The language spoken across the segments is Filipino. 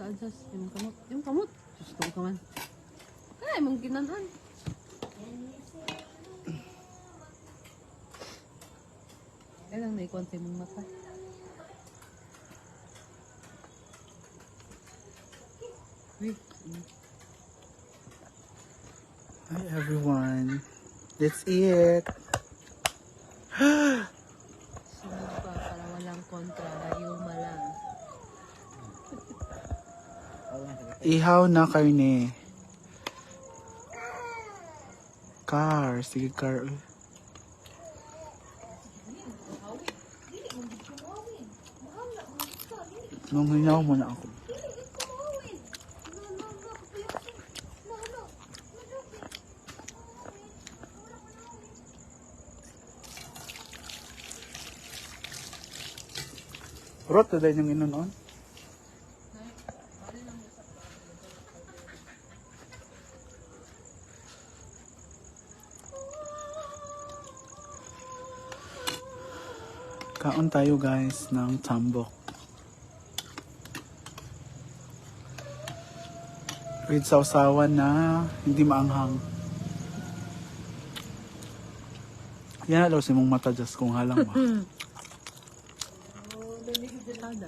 Adjust. Yung kamot. Yung kamot. Gusto ko man. Ay, mong ginanan. Kailang na ikonti mong mata. Wait. Hi everyone. That's it. Sunod pa para walang kontra. Yuma lang. Ihaw na karne. Car. Sige, car. Nung hinaw mo na ako. Rot na dahil yung inunon. Kaon tayo guys ng tambok. With sausawan na hindi maanghang. Yan na daw si mong mata just kung halang ba. Kada.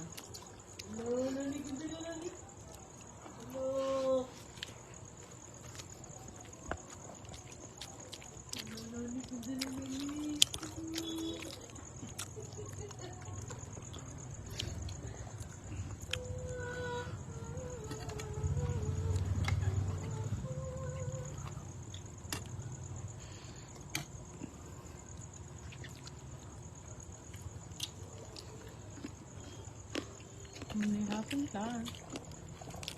Nahihirapan ka.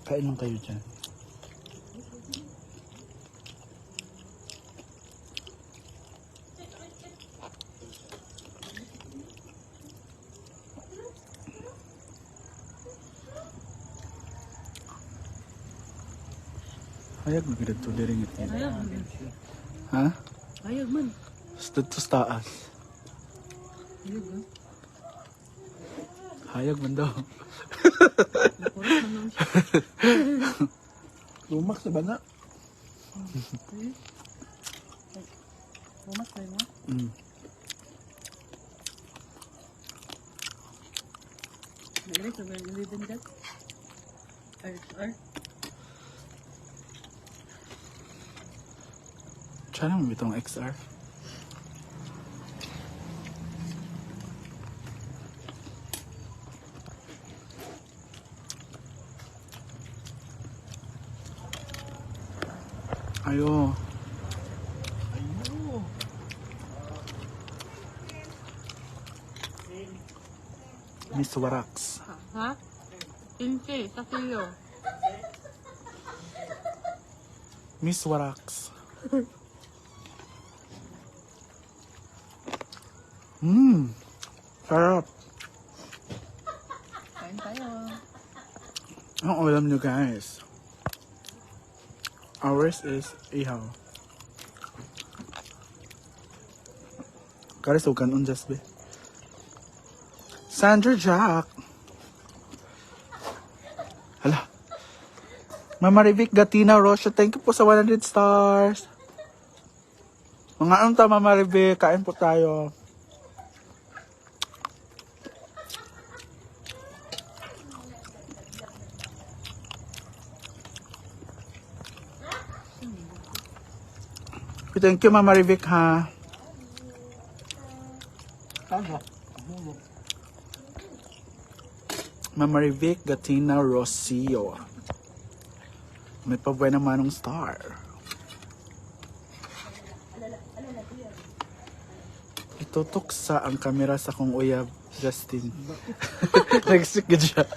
Kain lang kayo dyan. Hayag magiging to diring ito. Ayag. Ha? Ayag man. Stud to taas. Ayag ah. Hayag man daw. Nakurot man lang siya. Lumak sa bana. Pumas tayo mo. Nailig sa mga nilidin dyan. RR. Tsaka naman itong XR. Ayo. Miss Warax. Ha? 15 sa kilo. Miss Warax. Sarap. Kain tayo. Ang alam nyo guys. Ours is ihaw. Karis ugan unjas be. Sandra Jack. Hala. Mama Rivic Gatina Rocha, thank you po sa 100 stars. Mga anong ta Mama Rivic, kain po tayo. Thank you Mama Rivic ha. Mama Rivic Gatina Rocio. May pabuhay naman ng star. Itutok sa ang kamera sa kong uyab, Justin. Nag-stick ka dyan.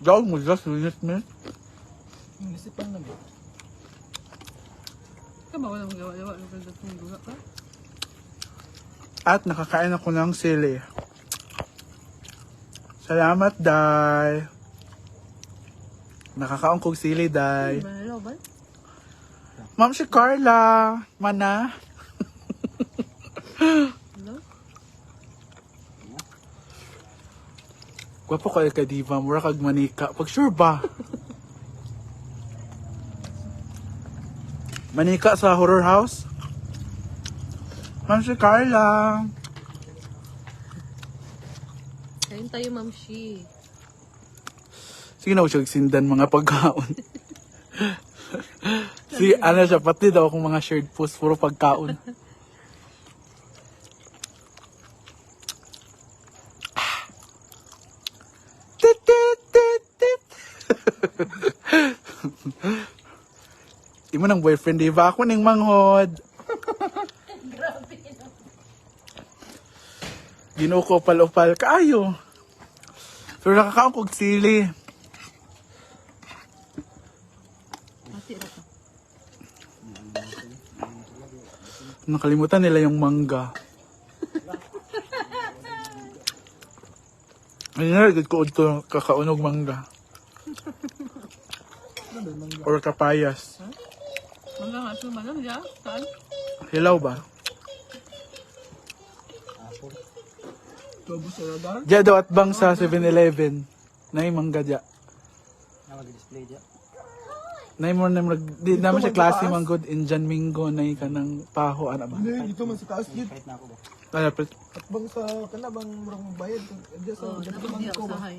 Dog mo just unit me. Isipan na ba? Ka ba walang gawa-gawa ng pagdatong duga ka? At nakakain ako ng sili. Salamat, Day. Nakakaon kong sili, Day. Ba nalaw ba? Ma'am si Carla. Mana. Hello? Gwapo kayo kay Diva, mura kag manika. Pag sure ba? Manika sa horror house? Ma'am si Carla. Kain tayo, Ma'am Shi. Sige na, siya sindan mga pagkaon. Si, ano siya, pati daw akong mga shared post, puro pagkaon. Tit, tit, tit, tit. Di mo ng boyfriend, di ba? Ako ning manghod. Ginuko pal-upal kaayo. Pero nakakaon kog sili. Pati ra ka. Nakalimutan nila yung mangga. Ay nga, gud ko ito kakaunog mangga. Or kapayas. Mangga nga sumalam ya. Saan? Hilaw ba? Tubo sa radar. Diya daw at bang sa 7-Eleven. Nay mangga diya. Nag-display dyan. Nay mo na di naman siya klase manggod Indian Mingo nay kanang paho ana ba? Hindi, ito man sa taas yun. Kahit na ako ba? Ano pre? At bang sa kana bang murang magbayad. Diyan sa Oh, dagko napagdi man ako ko sa ba? hay.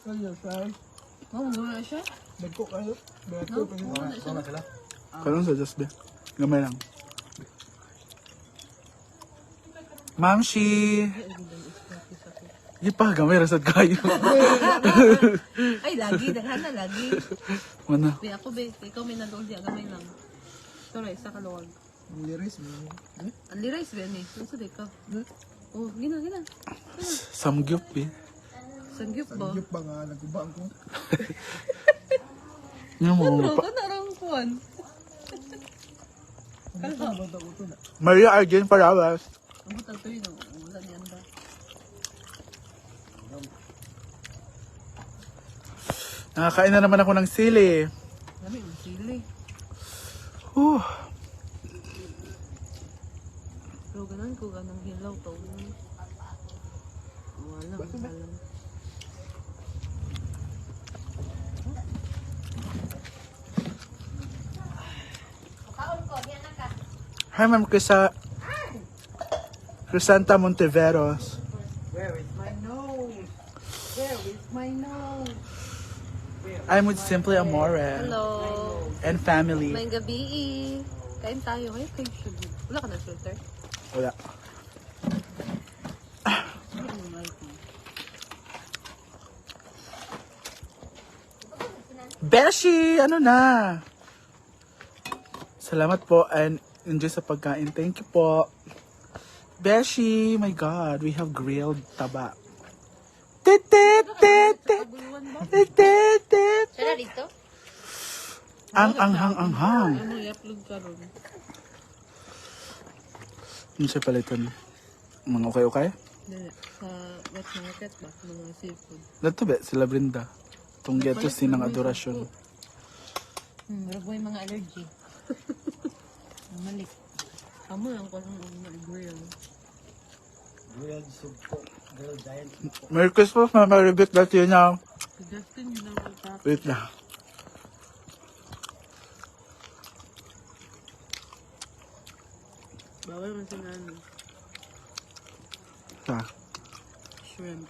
Kaya sa Oh, muna siya. dagko kayo. Dagko No, kayo. muna siya. Tama sila? Karon sa just be. Gamay lang. Ma'am Shi. Di pa gamay rasad kayo. Ay, lagi. Daghan na, lagi. Mana? Be, ako be. Ikaw may nandol di. Agamay lang. Sorry, sa kaluwag. Liris mo. Ang lirais be ni. Saan sa ka? Oh, gina, gina. Samgyup eh. Sangyup ba? Yung pa nga nagubang ko. Nga mo Ano pa. ka na rang kuwan? Ano ba daw ito na? Maria Arjen Parawas. Ang butang to yun. Wala niyan ba? Nakakain na naman ako ng sili. Dami, ang sili. Whew. Pero ganun ko, ganang hilaw to. Wala, wala. Hi, Ma'am Crisanta Monteveros. Where is my nose? Where is my nose? I'm with Simply Amore Hello. and family. May gabi. Kain tayo. Ay, kayo sugar. Wala ka na filter? Wala. Beshi! Ano na? Salamat po and enjoy sa pagkain. Thank you po. Beshi! My God, we have grilled taba. Tit, tit, tit, tit. Tit, tit, tit. Siya na dito? Ang anghang anghang. Ano, i-upload ka ron. Ano siya palitan? Mga okay-okay? Dili. Sa wet market ba? Mga seafood. Dato ba? Sila Brenda. Itong geto sinang adorasyon. Wala po yung mga allergy. Malik. Amo lang ko ng grill. Grilled sugpo. Grilled giant sugpo. Merry Christmas, Mama Rebecca. That's yun now. Si Justin yun ang utap. Wait na. Bawal man sila ano. Sa. Shrimp.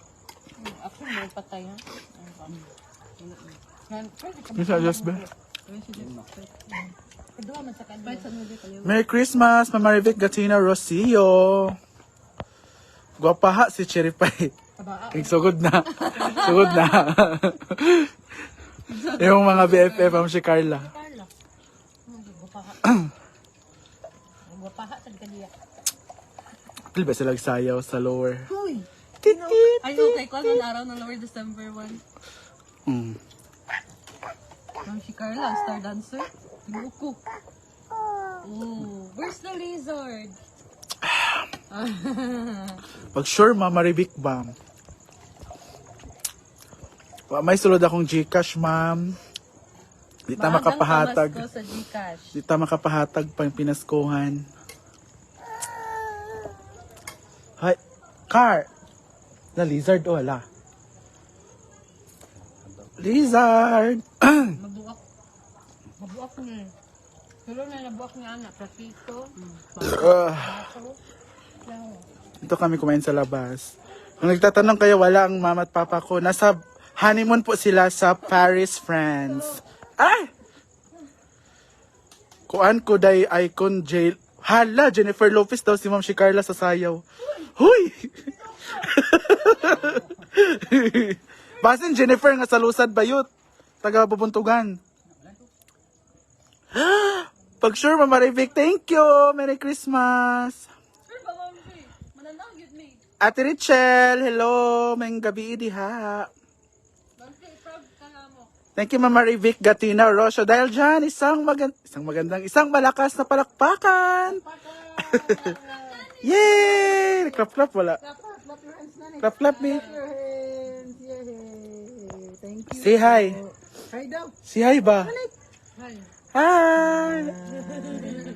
Ako may patay ha? Ano siya, just ba? Kedua man sa kanila. Kahit saan mo kayo. Merry Christmas, Mama Rebecca Gatina Rosillo. Gwapaha si Cheripay. Sugod na. Sugod na. Yung mga BFF, ang si Carla. Carla. Gupaha. Gupaha sa kaniya. Pili ba sila sayaw sa lower? Uy! Titit! Ay, okay. Kung anong araw ng lower December 1. Mm. Ang si Carla, star dancer. Tinuko. Oh, where's the lizard? Pag sure, Mama Rebecca ba? May sulod akong Gcash, ma'am. Di ta makapahatag. Pamasko sa Gcash. Di ta makapahatag pa yung pinaskuhan. Hay, car. Na lizard o wala? Lizard. Mabuak. Mabuak niya. Pero na nabuak niya anak. Pratito. Baso. Ito kami kumain sa labas. Kung nagtatanong kayo, wala ang mama at papa ko. Nasa honeymoon po sila sa Paris, France. Ay! Kuan ko day icon jail. Hala, Jennifer Lopez daw si Ma'am si Carla sa sayaw. Huy! Basin Jennifer nga sa lusad bayot. Taga Bubuntugan. Pag sure, Mama Rivik, thank you. Merry Christmas. Sir, bawang me. Mananang yun me. Ate Richel, hello. May gabi diha. Bante, proud ka nga mo. Thank you, Mama Rivik, Gatina, Rosyo. Dahil dyan, isang malakas na palakpakan. Yay! Clap, wala. Clap your hands, nanay. Clap, me. Your hands. Yay. Thank you. Say hi. Hi daw. Say hi ba? Hi. Hi.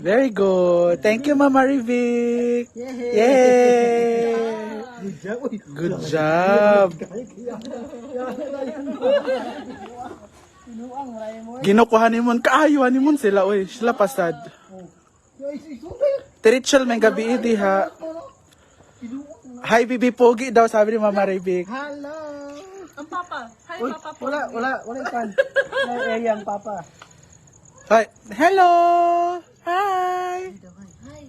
Very good. Thank you, Mama Rivik. Yay. Yay! Good job. Uy. Good job. Sinuang, maraming mo. Ginuko honeymoon. Kaayo honeymoon sila. Uy, sila pasad. Yo, isubay. Tirichel, may gabi diha. Hi, Bibi Pogi daw, sabi ni Mama Rivik. Hello. Ang papa. Hi, Uy, papa po. wala ikan. Wala area ang papa. Hi. Hello. Hi. Hi.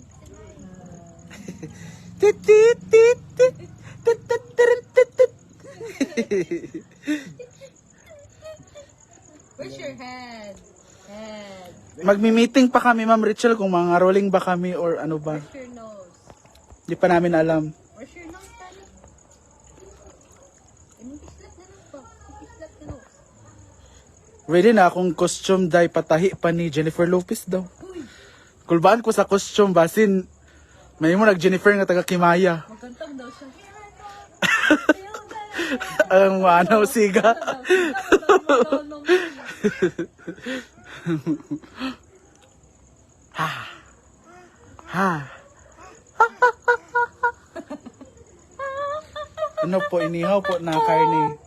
Tit, tit, tit, tit. Tit, tit, tit, tit, tit. Where's your head? Head. Magmi-meeting pa kami, Ma'am Rachel, kung mga rolling ba kami or ano ba. Where's your nose? Di pa namin alam. Where's your nose, Tani? Ipislat na lang po. Ipislat ka nose. Ready na akong costume dahil patahi pa ni Jennifer Lopez daw. Kulbaan ko sa costume, basin. May mo nag-Jennifer nga taga Kimaya. Magkantang daw siya. Ang manaw siga. Ha. Ha. Ano po, inihaw po na karne.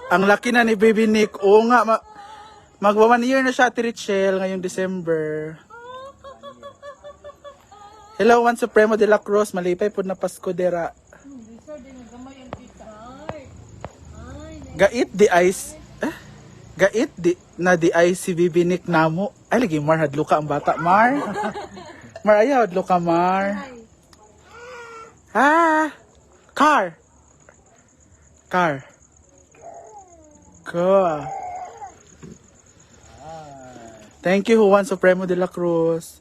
Ang laki na ni Baby Nick. Oo nga, magwa 1 year na siya, Ate Richel, ngayong December. Hello, Juan Supremo de la Cruz. Malipay po na Pasko dera. Gait di ice. Gait di na di ice si Baby Nick namo. Ay, lagi Mar, hadlo ka ang bata, Mar. Mar, ayaw, hadlo ka, Mar. Ah! Car! Car. Cool. Thank you, Juan Supremo de la Cruz.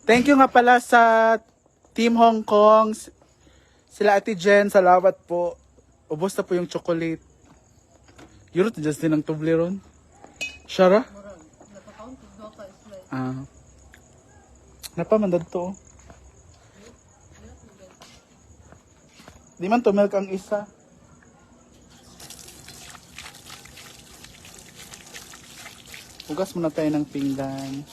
Thank you nga pala sa Team Hong Kong. Sila Ate Jen, salamat po. Ubos na po yung chocolate. Yun, just din ang Toblerone. Shara? Ah. Napamandad to. Di man to milk ang isa. Hugas muna tayo ng pinggan.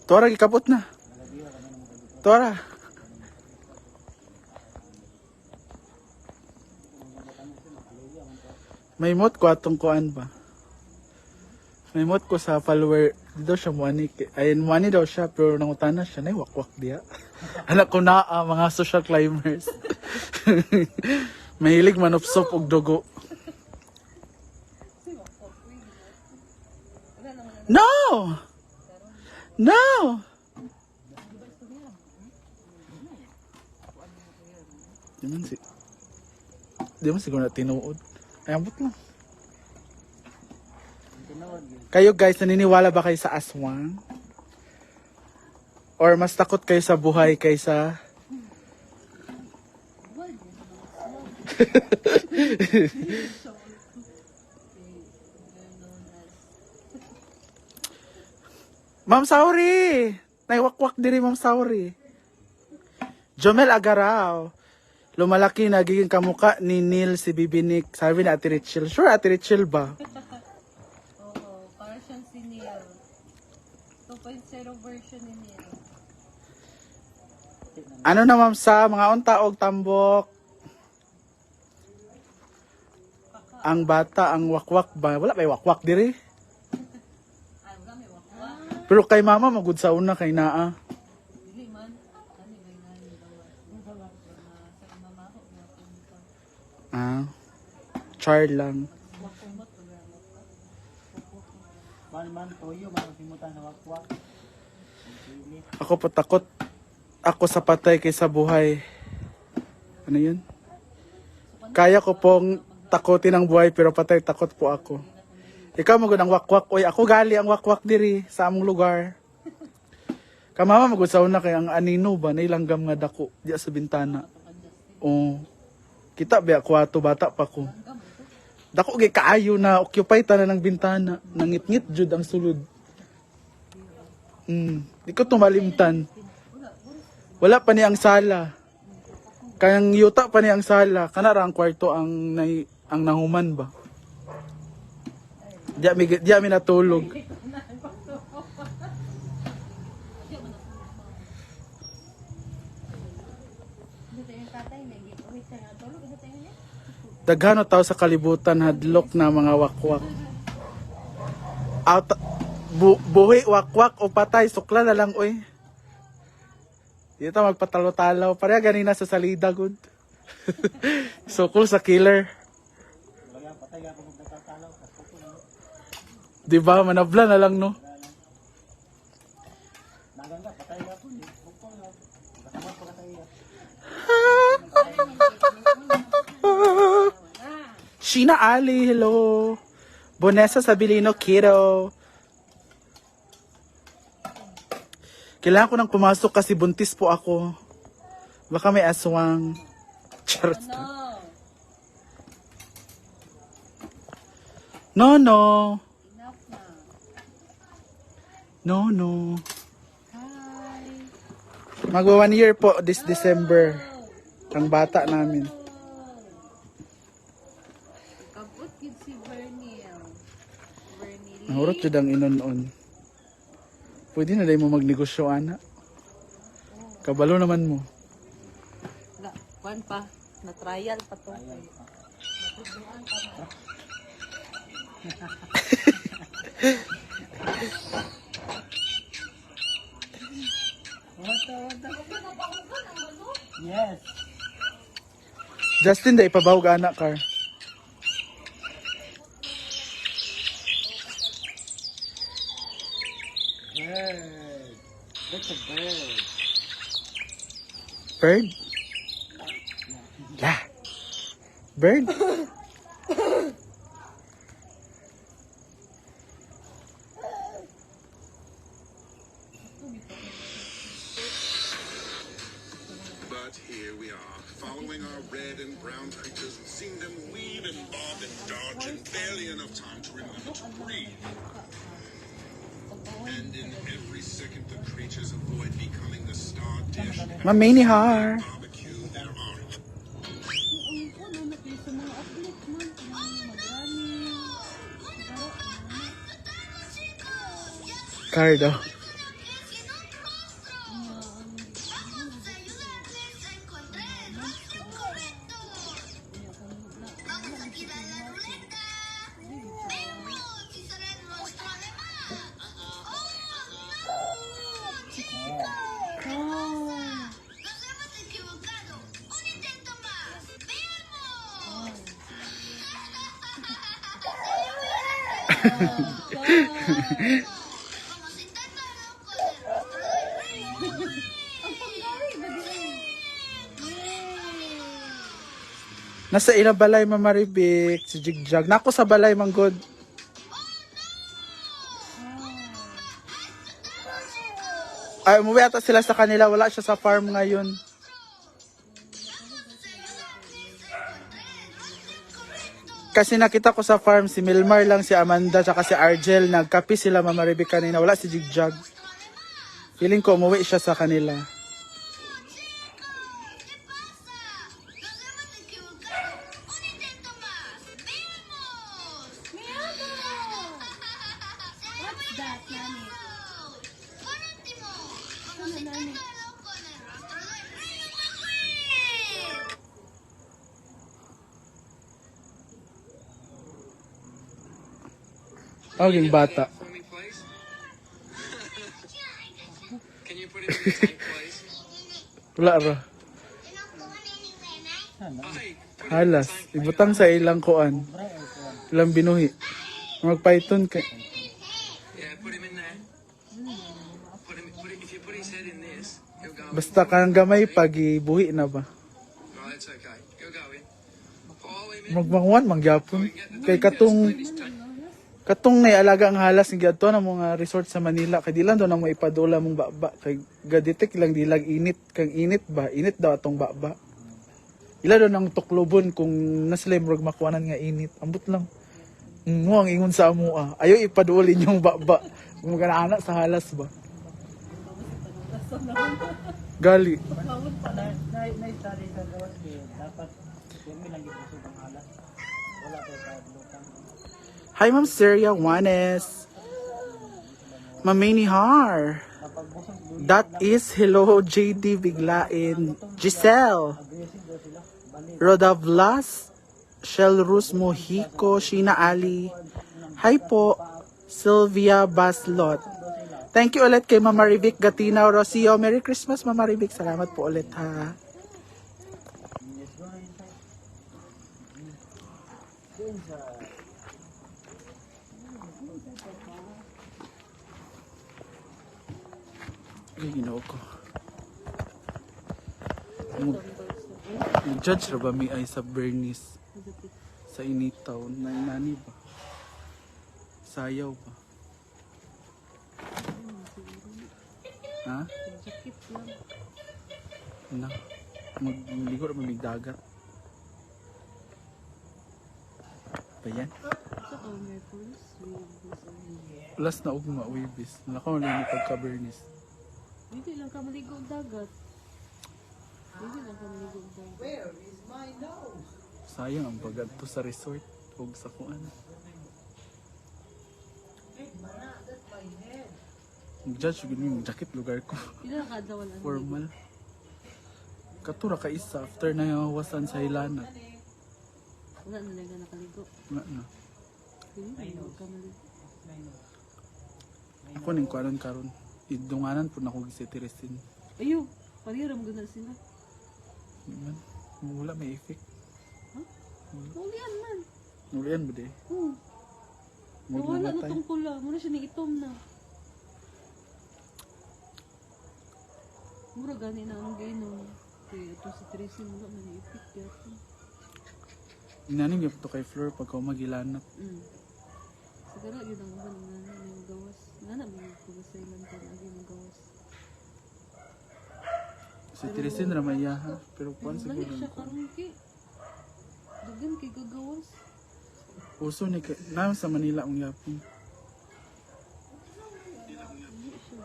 Tora, gikabot na. Tora. May mot ko atong kuan ba? May mot ko sa follower. Di daw siya money. Ayun, money daw siya. Pero nangutana siya. Nay, wakwak diya. Anak ko na mga social climbers. Mahilig manupsop og dugo. No! No! Di man siguro na tinuod. Ay, ambot lang. Kayo guys, naniniwala ba kayo sa aswang? Or mas takot kayo sa buhay kaysa... Ma'am Sauri! Naiwakwak diri, Ma'am Sauri. Jomel Agaraw. Lumalaki, nagiging kamuka ni Neil si Bibinik. Sabi ni Ate Richel. Sure, Ate Richel ba? Oo, para siyang si Neil. 2.0 version ni Neil. Ano na ma'am sa mga untaog tambok? Ang bata, ang wakwak ba? Wala may wakwak diri. Ay, wala may wakwa. Pero kay mama, magud sa una kay naa. Dili man. Ano may nani daw. Sa imamaho nga punta. Char lang. Wakumot programot ka. Man, toyo, makasimutan na wakwak. Ako po takot. Ako sa patay kaysa buhay. Ano yun? Kaya ko pong takutin ang buhay pero patay takot po ako. Ikaw magud ang wakwak. Oy, ako gali ang wakwak diri sa among lugar. Kamama magud sa una kay ang anino ba nailanggam nga dako diya sa bintana. Oh. Kita biya kwarto bata pa ko. Dako gay kaayo na occupy tanan ng bintana. Nangit-ngit jud ang sulod. Di ko tumalimtan. Wala pa ni ang sala. Kayang yuta pa ni ang sala. Kanara ang kwarto ang nahuman ba. Diya mi natulog. Daghano tao sa kalibutan hadlok na mga wakwak. Buhi, wakwak o patay, sukla na lang oy. Dito magpatalo-talaw. Pareha ganina sa salida good. Sukol sa killer. Diba? Manabla na lang no. Sheena Ali, hello. Bonessa Sabilino, kiddo. Kailangan ko nang pumasok kasi buntis po ako. Baka may aswang. Charot. Ano? No. Enough na. No. Hi. Magwa 1 year po this December. Ang bata namin. Kapot kid si Vernil. Nahurot yun ang inon-on. Pwede na dahil mo magnegosyo, ana. Kabalo naman mo. Kuan pa. Na-trial pa to. Yes. Justin, dahil ipabawag anak car. Bird. That's a bird. Bird? Yeah. Bird? But here we are, following our red and brown creatures, seeing them weave and bob and dodge, and barely enough time to remember to breathe. And in every second, the creatures avoid becoming the star dish. Mamini har. Barbecue there are. Car daw. Nasa ila balay mamaribik si Jigjag. Nako sa balay manggod. Ay, umuwi ata sila sa kanila. Wala siya sa farm ngayon. Kasi nakita ko sa farm, si Milmar lang, si Amanda, tsaka si Argel. Nagkapi sila mamaribik kanina. Wala si Jigjag. Feeling ko umuwi siya sa kanila. that, Nani? Ano, Nani? Aging bata. For me, please? Can you put him in the tank, please? Wala ra. Ay, put him in the Halas. tank. Ibutang sa ilang kuan. Ilang binuhi. Mag-python ka. Yeah, put him in there. If you put his head in this, he'll go in. Basta kang gamay pag ibuhi na ba. Right, it's okay. He'll go in. Follow him in. Magmangwan, mangyapon. Kay katong naialaga ang halas ng gadto na mga resort sa Manila. Kay di lang doon na mo ipadula mong baba. Kay gaditik lang dilag init. Kang init ba? Init daw atong baba. Ila doon ang tuklubon kung nasila murag makuanan nga init. Ambot lang. Mo ang ingon sa amua. Ayaw ipadulin yung baba. Kung magkanaana sa halas ba. Gali. Na-study sa gawas ko, dapat may lang ito sa halas. Wala ko sa lutang. Hi Ma'am Seria Juanes. Mamini Har. That is hello JD Biglain. Giselle. Roda Vlas. Shell Rus Mojico. Sheena Ali. Hi po. Sylvia Baslot. Thank you ulit kay Mama Rivic Gatinaw Rocio. Merry Christmas Mama Rivic. Salamat po ulit ha. Ay, ginoo ko. Judge ra ba mi ay sa Bernice? Sa Initaw. Nani ba? Sayaw ba? Ha? Jakit lang. Na. Magligo ra ba may dagat? Ba yan? Sa may police, Plus na ugma wibis. Nalakaw na yung pagka-Bernice. Hindi lang ka maligo og dagat. Hindi lang ka maligo og dagat. Where is my nose? Sayang ang bagadto sa resort. Huwag sa kuan. That's my head. Judge, yung jacket lugar ko. Hindi lang ka daw lang. Formal. Katura ka isa after na yawasan sa Hilana. Wala na lang ka nakaligo. Nga na. Hindi lang ka maligo. Ako ning kuanan karon. Idunganan po na ko gisitiresin. Ayo, pariram guna sila. Man, wala may effect. Ulian man. Nulian ba de? Wala na Maglumatay. tong pula. Muna siya nigitom na. Mura gani na ang gainom. Kaya ito si Tracy wala man i-effect yato. Inaning yung to kay Fleur pagka magilanat. Siguro yun ang uban ng nana may magawas. Nana may pagasailan ka na agi magawas. Si Teresin na may yaha. Pero kuan Pero siguro. lalik siya karon ki. Dugan kay gagawas. Uso ni na sa Manila ang yapon. Hindi siya.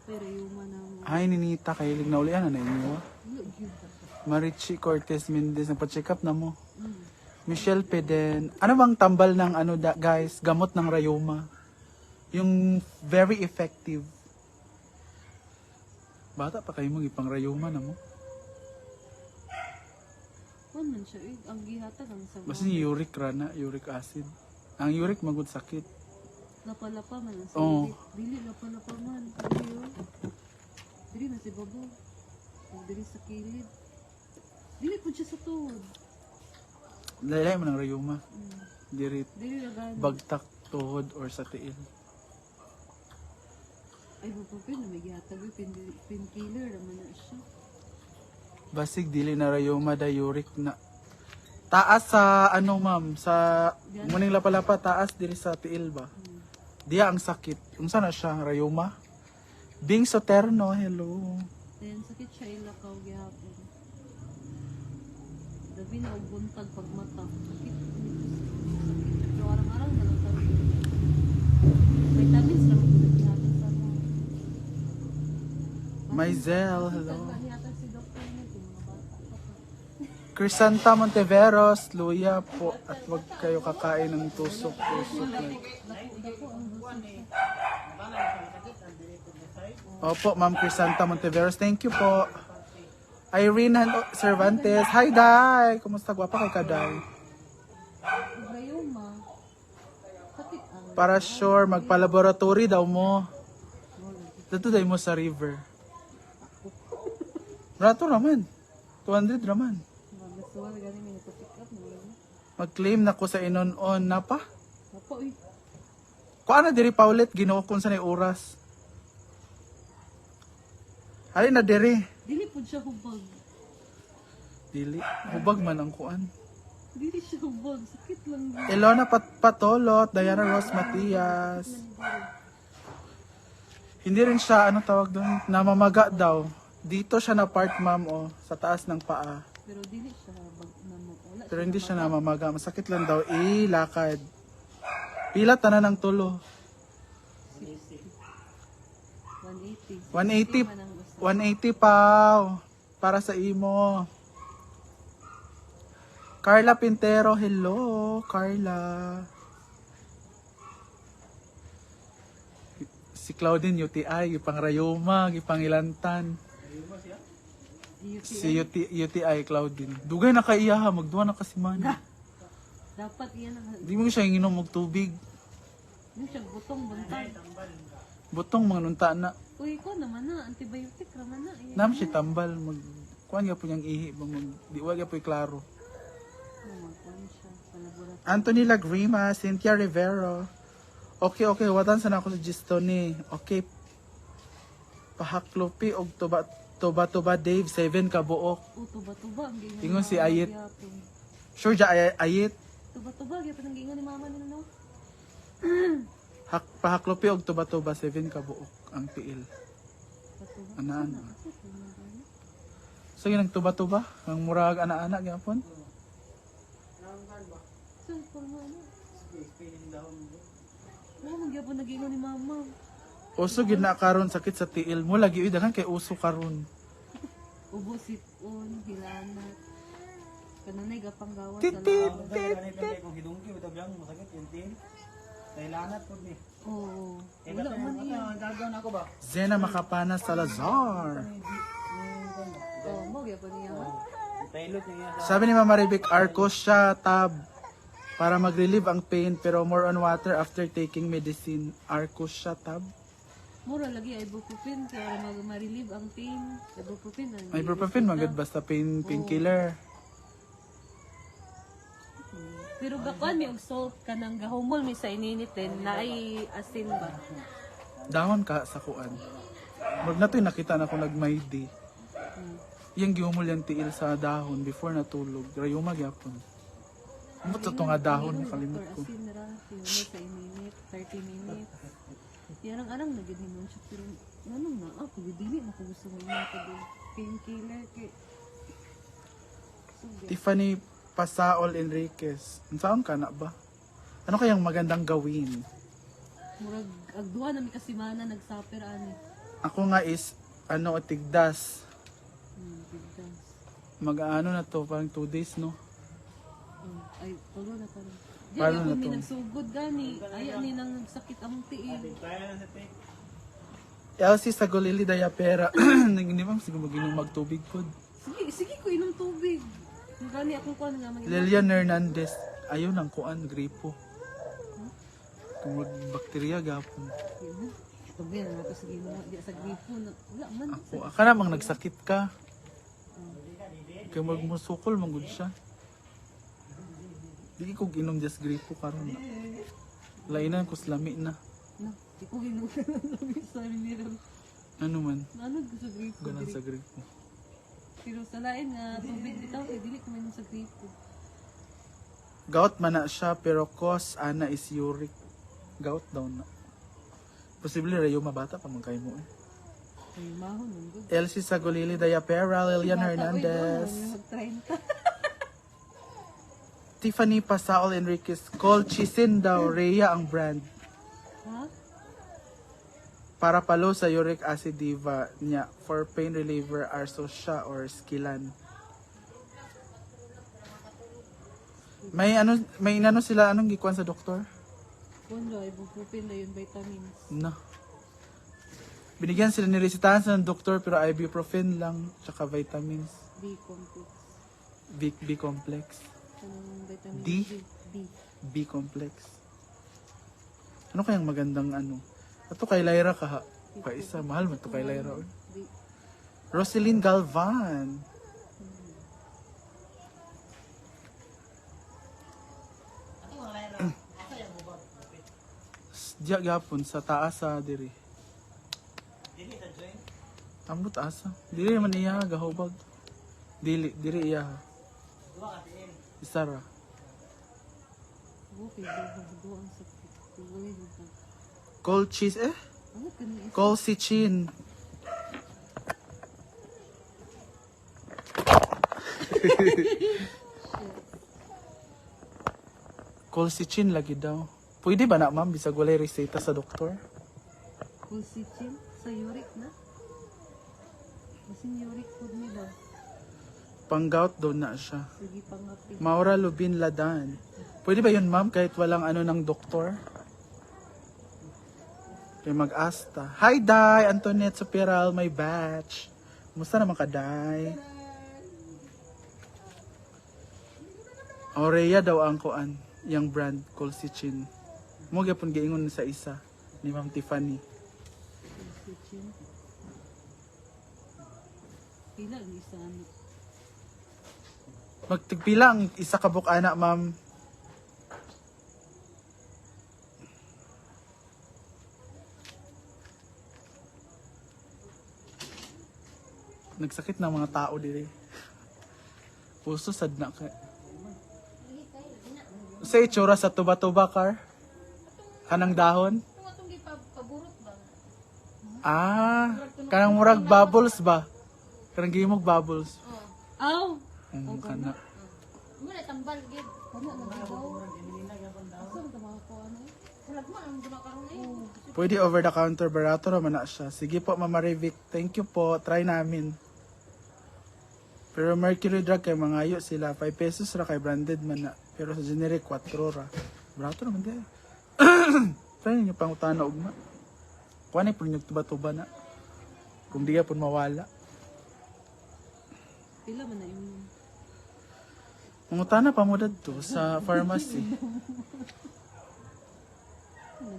Pero yung na mo. Ay ninita kay lig na ulian na inyo. Wala gyud. Marichi Cortez Mendez nagpa-check up na mo. Michelle Peden. Ano bang tambal ng ano guys, gamot ng rayuma? Yung very effective. Bata pa kayo mo ipang rayuma na mo. Kuan man siya ang gihatag ang sa. Basta ni uric rana, uric acid. Ang uric magud sakit. Lapa-lapa man ang Oo. dili lapa-lapa man. Dili. Dili na si Babo. Dili sa kilid. Dili po siya sa tuhod. Lalay mo ng rayuma. Diri Dili na gani. bagtak tuhod or sa tiil. Ay, bupapin na may gihatag yung painkiller naman na siya. Basig dili na rayuma da uric na. Taas sa ano ma'am, sa muning lapalapa taas diri sa tiil ba? Diya ang sakit. Unsa na siya rayuma? Bing Soterno, hello. Then, sakit siya ilakaw gihapon. Dabi na og buntag pagmata. Sakit. Pero arang-arang na lang tayo. Vitamins lang ang gihapon sa mga. Maisel, hello. Gihapon si doktor mo, yung mga bata. Crisanta Monteveros, luya po. At wag kayo kakain ng tusok-tusok. Opo, Ma'am Crisanta Monteveros. Thank you po. Irene Cervantes. Hi, Day! Kumusta? Gwapa kay ka, Day? Rayuma. Kapit ang Para sure, magpa-laboratory daw mo. Dito day mo sa river. Rato naman. 200 naman. magasuwa na ganin may nagpa-pick up mo. Mag-claim na ko sa inon-on na pa. Apo, uy. Kuha na diri paulit, ginoo kung sa oras. Hari na diri. Dili po siya hubag. Dili. Hubag man ang kuan. Dili siya hubag. Sakit lang din. Elona Patolot, Diana Rose Matias. Hindi rin siya, ano tawag doon, namamaga daw. Dito siya na part, ma'am, oh, sa taas ng paa. Pero dili siya hubag. Wala Pero hindi siya namamaga. Masakit lang daw. Lakad. Pila tanan ng tulo. 180. 180. Man ang usa. 180 pa. Para sa imo. Carla Pintero. Hello, Carla. Si Claudine UTI, ipang Rayoma, ipang Ilantan. Si UTI Claudine. Dugay na kaiyaha, magduwa na kasi man. Dapat iyan ang... Di mo siya inom og tubig. Hindi siya butong buntag. Butong mga nunta na. Uy, ko naman na. Antibiotic naman na. Nam siya tambal. Kuan nga po niyang ihi. Di wag po klaro. Magkuhan siya. Palaborat. Anthony Lagrima, Cynthia Rivero. Okay, watan sana ako sa Gistoni. Okay. Pahaklopi og tuba Dave 7 ka buok. Tuba-tuba. Ang gingon Ingon si ni Mama Ayit. gyapon. Sure ja ayit. Tuba-tuba. Gyapon ang gingon ni mama nila, no? Pahaklopi og tuba 7 ka buok ang tiil. Tuba-tuba. Ana-ana. So yun ang tuba ang murag ana-ana gyapon. So, kung ano? Wala man gyapon nagingon ni mama. Uso gid na karon sakit sa tiil mo lagi uy daghan kay uso karon. Ubo sipon, hilanat. Kanunay gapang gawas Tit, sa tit. lawa. Kung hidungki, ito biyang masakit yung tin. Kailanat po ni. Oo. Wala man iya. Gagawin ako ba? Zena Makapana Salazar. Oo, mo gyapon niya. Tailot niya sa... Sabi ni Mama Rebecca, Arcos siya tab para mag-relieve ang pain pero more on water after taking medicine. Arcos siya tab. Mura lagi ibuprofen kaya ma-relieve ang pain. Ibuprofen ang Ibuprofen magad basta painkiller. Pero gakuan mi og salt kanang gahumol mi sa ininitin na ay asin ba. Dahon ka sa kuan. Mag na to'y nakita na ko nagmaydi. Yang gihumol yung tiil sa dahon before natulog. Rayuma gyapon. Ano to nga dahon nakalimot ko. Asin ra, hinumol sa ininit, 30 minutes. Yan ang arang naghihinon siya pero anong na ako dili na ko gusto mo yung painkiller kay Tiffany Pasaol Enriquez. Saan ka na ba? Ano kayang magandang gawin? murag agduha na mi kasimana nagsaper ani. Ako nga is tigdas. Bigdas. Mag-ano na to, parang 2 days no. Ay, tulo na pa rin. Paano Diyan na ako mi to? nagsugod gani. Aya ni nang nagsakit among tiil. Elsie sa Golili Dayapera. Hindi ba siguro mag-inom magtubig po. Sige ko inom tubig. Gani akong kuan nga mag Lilian Hernandez. Ayaw ng kuan, gripo. Kung magbakterya gapon. Tubig na nato sa ginawa di sa gripo na wala man. Ako, aka namang nagsakit ka. Kaya magmusukol, manggod siya. Di ko ginom just gripo karon na. Lainan ko slami na. No, di ko ginuha ng sa minirang. Ano man, Ano sa gripo? ganan diri. sa gripo. Pero sa lain nga tubig bitaw kay dili ko man sa gripo. Gout man na siya, pero cause ana is uric. Gout daw na. Posible rayo mabata pa man kayo mo eh. Ay mahon nun gud. Elsie Sagolili Dayapera, Lilian Hernandez. 30. Tiffany Pasaol Enriquez, Colchicine daw, Rhea ang brand. Ha? Para palo sa uric acid diva niya for pain reliever Arsosha or Skilan. May inano sila, anong gikuan sa doktor? Kundo, ibuprofen na yun, vitamins. No. Binigyan sila niresitahan sa ng doktor pero ibuprofen lang, tsaka vitamins. B-complex. B complex. Anong vitamin D? B? B complex. Ano kayang magandang ano? Ato kay Lyra ka. Kaisa, mahal mo to kay Lyra. B. Roselyn Galvan. Diya gapon sa taas sa diri. Dili sa joint. Ambot asa. Diri man iya gahubag. Diri iya. Duwa ka tiin. Isa ra. Okay, duha ang sakit. Tuloy dito. Cold cheese eh? Ano kani? Colchicine. Colchicine lagi daw. Pwede ba na ma'am bisag walay reseta sa doktor? Colchicine sa uric na? Masing uric food ni ba? Pang-gout daw na siya. Sige pangapi. Maura Lubin Ladan. Pwede ba yun ma'am kahit walang ano ng doktor? Kaya mag-asta. Hi Day! Antoinette Superal, my batch. Kumusta naman ka Day? Aurea daw ang kuan. Yung brand, Colchicine. Mo gyapon giingon sa isa ni Ma'am Tiffany. Colchicine. Pila ang isa ano? Magtigpila ang isa ka buk-ana ma'am. Nagsakit na mga tao diri. Puso sad na ka. Sa itsura sa tuba-tuba car? Kanang dahon? Ah, kanang murag bubbles ba? Kanang gimog bubbles. Aw! Kana. Muna tambal gid. Ano na daw? Asa ka mga ko ano? Kulag mo ang ginakaroon eh. Pwede over the counter, barato naman na siya. Sige po, Mama Revic. Thank you po. Try namin. Pero Mercury Drug kay mangayo sila. 5 pesos ra kay branded man na. Pero sa generic, 4 ra. Barato naman din. Try ninyo pang utana ugma. Kuha na yung tuba-tuba na. Kung di ka po mawala. Pila man na yung Mangutana pa mo to sa pharmacy.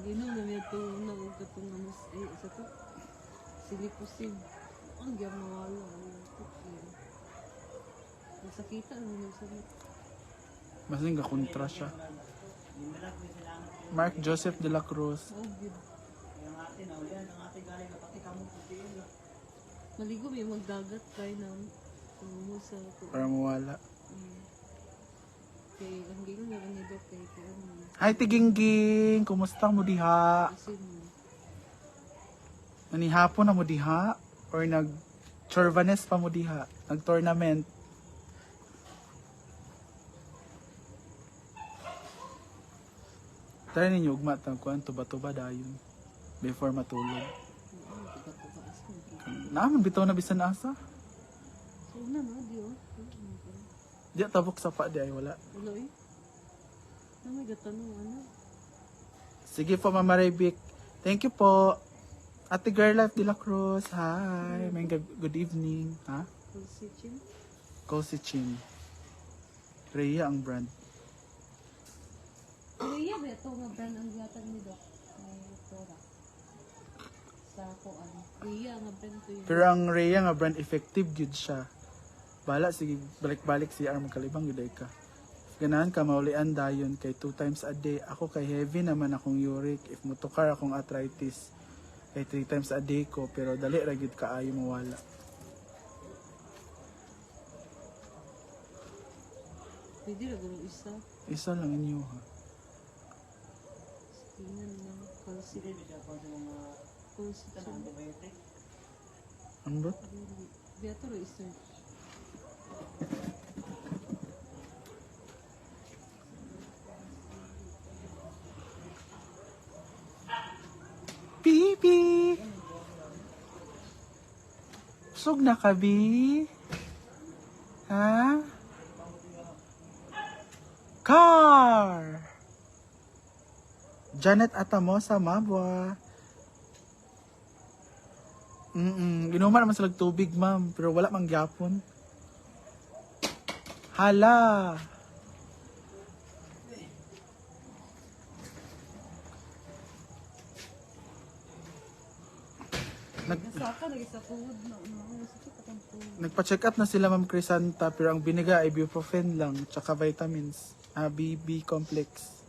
naginom na niya ito na huwag itong namas sa to. Silipusin. Ang gyang mawala. Nasakita na niya sa ito. Mas nga kontra siya. Mark Joseph de la Cruz. Oh, good. Yung ate na ulian, ang ate galing na pati kamo putiin. Maligo may magdagat tayo na sa Para mawala. kay ang gingon nga ni Doc kay ano Hi Tigingging! Kumusta mo diha? kasi mo. Nanihapon na mo diha? Or nag-chorvanes pa mo diha? Nag-tournament? Try ninyo ugma tagkuan tuba-tuba dayon before matulog. Naman bitaw na bisan asa. So na no di oh. Di tabok sa pa di ay wala. Wala eh. May gatanong ano. Sige po Mama Rebic. Thank you po. Ate Girl Life de la Cruz. Hi. May good evening. Ha? Colchicine. Colchicine. Rhea ang brand. Iya ba ito nga brand ang gatag ni Doc? May product. Sa kuan. Iya nga brand to yun. Pero ang Rhea nga brand effective gyud siya. Bala sige balik-balik si Arm kalibang gyud ka. Ganahan ka maulian dayon kay 2 times a day. Ako kay heavy naman akong uric. If motukar akong arthritis kay 3 times a day ko pero dali ra gyud kaayo mawala. Pwede ra ganun isa. Isa lang inyo ha. Tingnan lang. Colchicine. Colchicine. Ano ba? Beato ro isa. Bibi! Busog na ka, Bi? Ha? Ka! Mar! Janet Atamosa, Mabwa. Inuman naman sila tubig, ma'am. Pero wala mang gyapon. Hala! Nasaka, nag-isa food na. Sakit akong food. Nagpa-check up na sila, Ma'am Crisanta, pero ang biniga ay ibuprofen lang, tsaka vitamins. BB complex.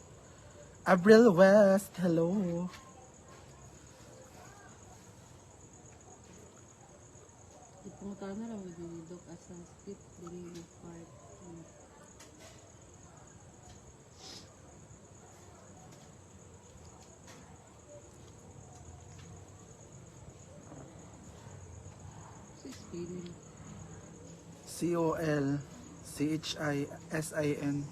Abril West, hello. Ipunta na lang with the doc as a skip the part. Sis feeling. COLCHISIN.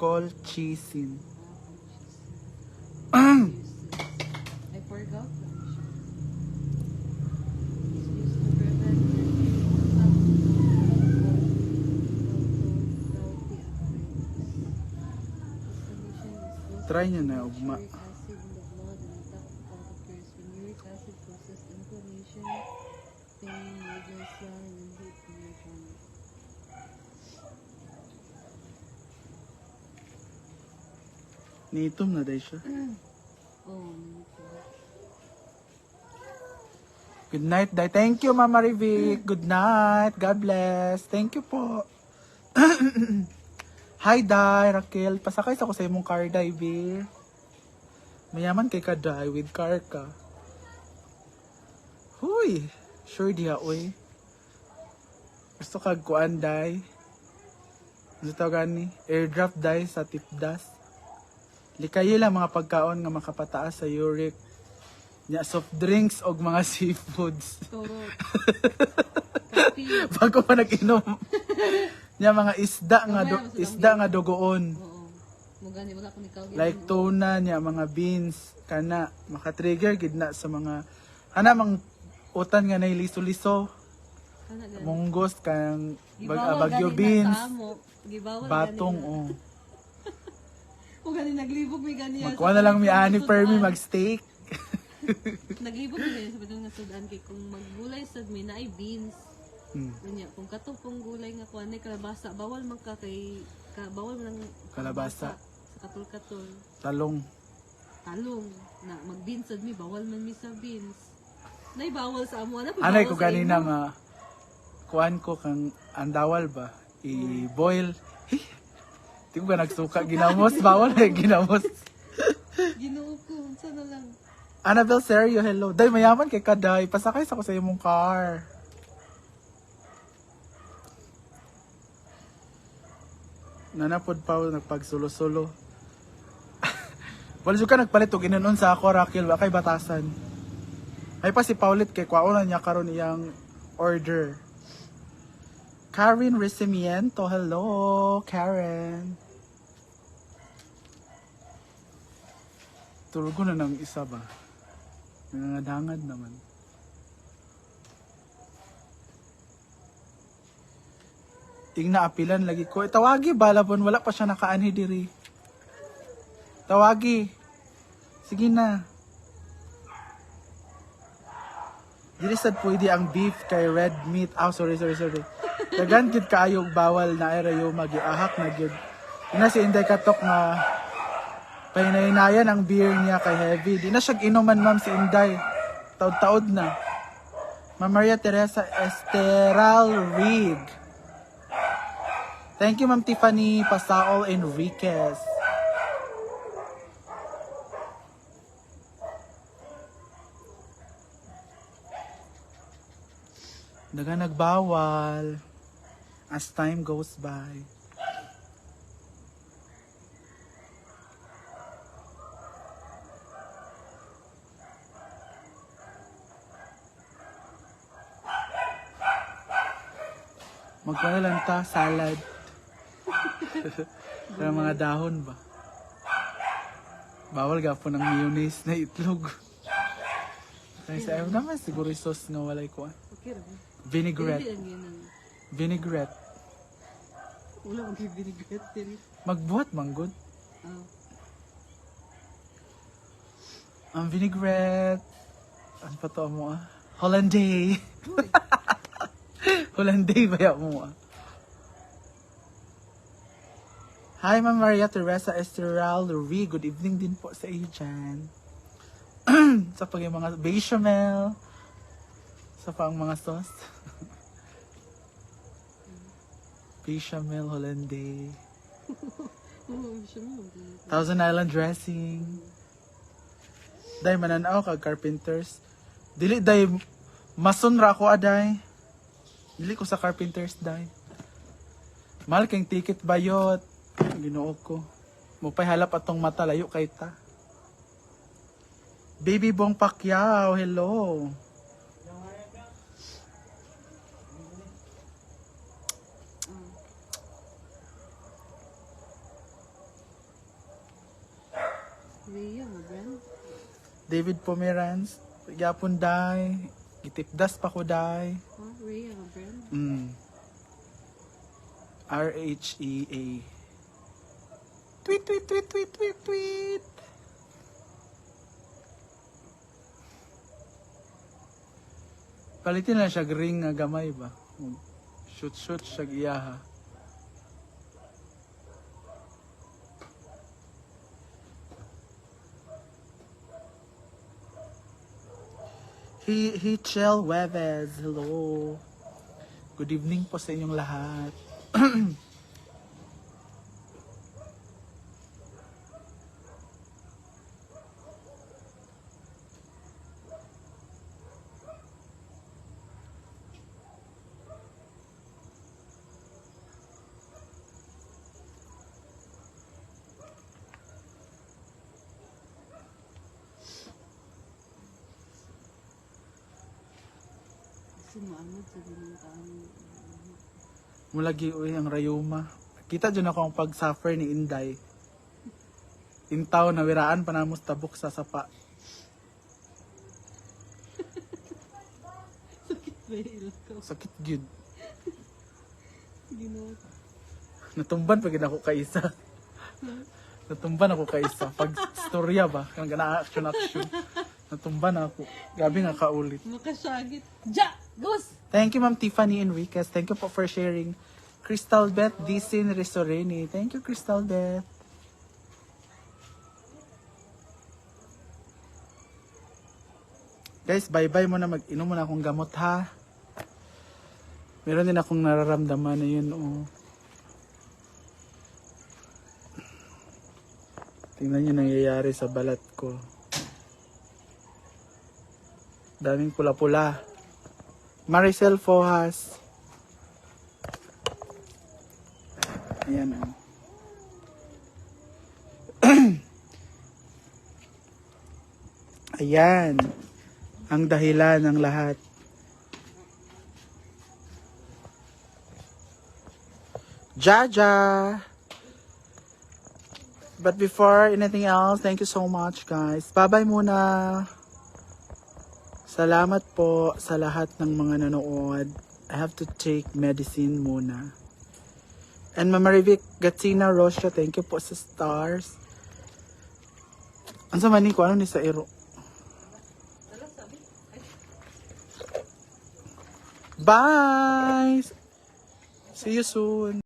Colchicine. I forgot. It's used to prevent Try nyo na, ugma. uric acid in the blood and attack occurs when uric acid causes inflammation, pain, major swelling, and heat in your tummy. Niitom na dahil siya. Oh, ito. Good night, Day. Thank you, Mama Rivic. Good night. God bless. Thank you po. Hi, Day. Raquel. Pasakay sa ko sa imong car, Day, Vir. Mayaman kay ka, Day. With car ka. Huy. Sure diha, uy. Gusto kag kuan, Day. Ano to gani? Airdrop, Day, sa Tipdas. Likayo lang mga pagkaon nga makapataas sa uric. Nya soft drinks og mga seafoods. Toro. Coffee. Bago pa nag-inom. Nya mga isda nga dugoon. Oo. Mugani wala ko ni Calvin. Like tuna nya mga beans kana maka-trigger gid na sa mga ana mang utan nga nay liso-liso. Kana gani. Munggos kang Gibawal bagyo gani beans, na tamo. Gibawal batong gani na. oh. O gani naglibog may gani. Magkuha na lang mi ani per mi mag-steak. Naglibog mi gani sa padung nga sudan kay kung maggulay sad mi na ay beans. Unya kung katong pong gulay nga kuan ay kalabasa bawal man ka kay bawal man ang Kalabasa. sa katol-katol. Talong. Talong na mag-beans sad mi bawal man mi sa beans. Nay bawal sa amo na Anay ko ganina nga kuan ko kang andawal ba i-boil. Di ko ba nagsuka ginamos bawal eh ginamos. Ginoo ko unsa na lang. Annabelle Serio, hello. Day mayaman kay Kaday. Pasakay sa ko sa imong car. Nanapod pa nagpagsulo-sulo. Wala ka nagpalit og inanon sa ako Raquel wa kay batasan. Ay pa si Paulit kay kwaon niya karon iyang order. Karen Recimiento, hello Karen. Turugo na ng isa ba? Nangadangad naman. Ting naapilan lagi ko. Tawagi balabon, wala pa siya nakaanhi diri. Tawagi. Sige na. Dili sad pwede ang beef kay red meat. Sorry. Dagan gid kaayog bawal na ay rayo magiahak na gid. Ina si Inday Katok nga pahinahinayan ang beer niya kay heavy. Di na siya inuman ma'am si Inday. Taod-taod na. Ma'am Maria Teresa Esteral Rig. Thank you Ma'am Tiffany Pasaol Enriquez. Daga nagbawal as time goes by. Magkano lang ta, salad. Kaya mga dahon ba? Bawal gapon ng mayonnaise na itlog. Kaya sa ayaw naman siguro sauce nga walay ko. Okay ra. Vinaigrette. Dili lang yun ang Vinaigrette. Wala akong vinaigrette diri. Magbuhat, manggod. Ah. Ang vinaigrette. Ano pa to mo ah? Hollanday. Hollanday ba mo ah? Hi, Ma'am Maria Teresa Esteral Lurie. Good evening din po sa iyo dyan. Sa pag yung mga bechamel. Sa pang mga sauce. Bechamel, Hollanday. Oo, siya mo. Thousand Island dressing. Day mananaw kag carpenters. Dili day mason ra ko aday. Dili ko sa carpenters day. Mahal kang ticket bayot. Ginoo ko. Mupay halap atong mata layo kay ta. Baby Bong Pacquiao, hello. Rhea, mo, Bren. David Pomeranz, gyapon day. Gitipdas pa ko day. Huh? Rhea, mo, Bren. RHEA. Tweet, tweet, tweet, tweet, tweet, tweet. Palitin na siya ring nga gamay ba? Shoot, shoot siya iyaha. Hichel Webes, hello. Good evening po sa inyong lahat. Kasi maanod sa binuntaan. Mulagi uy ang rayuma. Kita dyan ako ang pag-suffer ni Inday. Intaw na wiraan pa namos tabok sa sapa. Sakit ba yung ilakaw? Sakit gyud. Ginawa. Natumban pag ako kaisa. Natumban ako kaisa. Pag storya ba? Kang gana action. Natumban ako. Gabi nga kaulit. Makasagit. Ja! Gus! Thank you, Ma'am Tiffany Enriquez. Thank you po for sharing. Crystal Beth Disin Resoreni. Thank you, Crystal Beth. Guys, bye-bye muna. Mag-inom muna akong gamot, ha? Meron din akong nararamdaman na yun, oh. Tingnan nyo nangyayari sa balat ko. Daming pula-pula. Maricel Fohas. Ayan, oh. Ayan. Ang dahilan ng lahat. Jaja! But before anything else, thank you so much, guys. Bye-bye muna. Salamat po sa lahat ng mga nanood. I have to take medicine muna. And Mama Rivic Gatsina Rosha, thank you po sa stars. Ang sama ni ko, ano ni sa ero? Bye! See you soon.